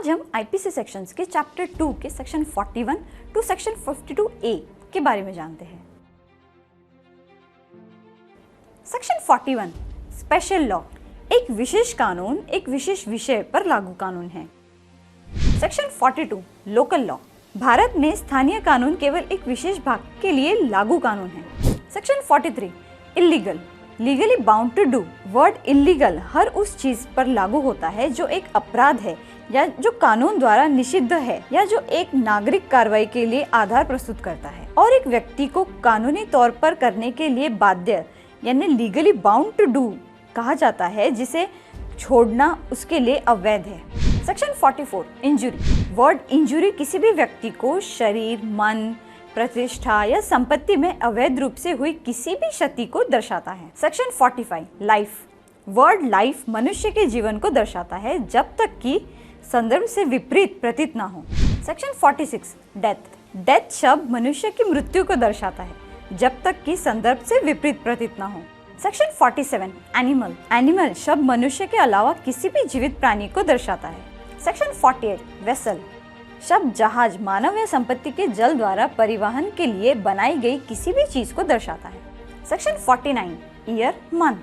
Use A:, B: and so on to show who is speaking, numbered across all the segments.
A: आज हम IPC sections के चैप्टर 2 के सेक्शन 41 टू सेक्शन 52A के बारे में जानते हैं। सेक्शन 41 स्पेशल लॉ, एक विशेष कानून एक विशेष विषय पर लागू कानून है। सेक्शन 42 लोकल लॉ, भारत में स्थानीय कानून केवल एक विशेष भाग के लिए लागू कानून है। Section 43 illegal, legally bound to do, word illegal हर उस चीज पर लागू होता है जो एक अपराध है या जो कानून द्वारा निषिद्ध है या जो एक नागरिक कार्रवाई के लिए आधार प्रस्तुत करता है और एक व्यक्ति को कानूनी तौर पर करने के लिए बाध्य यानी लीगली बाउंड टू डू कहा जाता है, जिसे छोड़ना उसके लिए अवैध है। सेक्शन 44 इंजुरी, वर्ड इंजुरी किसी भी व्यक्ति को शरीर, मन, प्रतिष्ठा या संपत्ति में अवैध रूप से हुई किसी भी क्षति को दर्शाता है। सेक्शन 45 लाइफ, वर्ड लाइफ मनुष्य के जीवन को दर्शाता है जब तक कि संदर्भ से विपरीत प्रतीत ना हो। सेक्शन 46 डेथ, डेथ शब्द मनुष्य की मृत्यु को दर्शाता है जब तक कि संदर्भ से विपरीत प्रतीत ना हो। सेक्शन 47 एनिमल, एनिमल शब्द मनुष्य के अलावा किसी भी जीवित प्राणी को दर्शाता है। सेक्शन 48 वेसल, शब्द जहाज, मानव या संपत्ति के जल द्वारा परिवहन के लिए बनाई गई किसी भी चीज को दर्शाता है। सेक्शन 49 ईयर मंथ,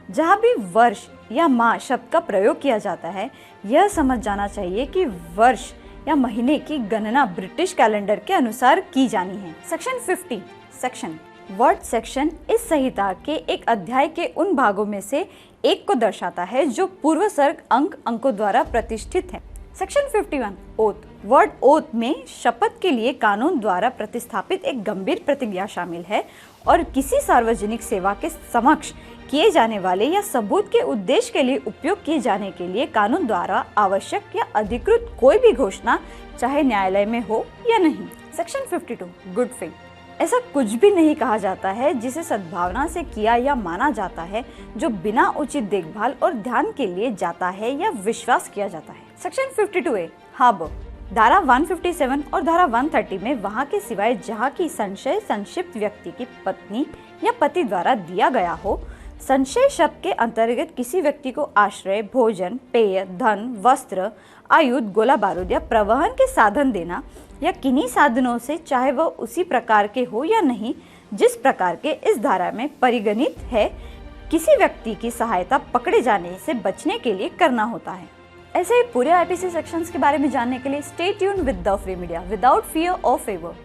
A: जहाँ भी वर्ष या माह शब्द का प्रयोग किया जाता है, यह समझ जाना चाहिए कि वर्ष या महीने की गणना ब्रिटिश कैलेंडर के अनुसार की जानी है। सेक्शन 50 सेक्शन, वर्ड सेक्शन इस संहिता के एक अध्याय के उन भागों में से एक को दर्शाता है जो पूर्व सर्ग अंकों द्वारा प्रतिष्ठित है। सेक्शन 51 ओथ, वर्ड ओथ में शपथ के लिए कानून द्वारा प्रतिस्थापित एक गंभीर प्रतिज्ञा शामिल है और किसी सार्वजनिक सेवा के समक्ष किए जाने वाले या सबूत के उद्देश्य के लिए उपयोग किए जाने के लिए कानून द्वारा आवश्यक या अधिकृत कोई भी घोषणा, चाहे न्यायालय में हो या नहीं। सेक्शन 52 गुड फेथ, ऐसा कुछ भी नहीं कहा जाता है जिसे सद्भावना से किया या माना जाता है जो बिना उचित देखभाल और ध्यान के लिए जाता है या विश्वास किया जाता है। सेक्शन 52A हार्बर, धारा 157 और धारा 130 में वहाँ के सिवाय जहाँ की संशय संक्षिप्त व्यक्ति की पत्नी या पति द्वारा दिया गया हो, संशय शब्द के अंतर्गत किसी व्यक्ति को आश्रय, भोजन, पेय, धन, वस्त्र, आयुध, गोला बारूद या प्रवहन के साधन देना या किन्हीं साधनों से, चाहे वह उसी प्रकार के हो या नहीं जिस प्रकार के इस धारा में परिगणित है, किसी व्यक्ति की सहायता पकड़े जाने से बचने के लिए करना होता है। ऐसे ही पूरे आईपीसी सेक्शंस के बारे में जानने के लिए stay tuned with the free media, without fear और फेवर।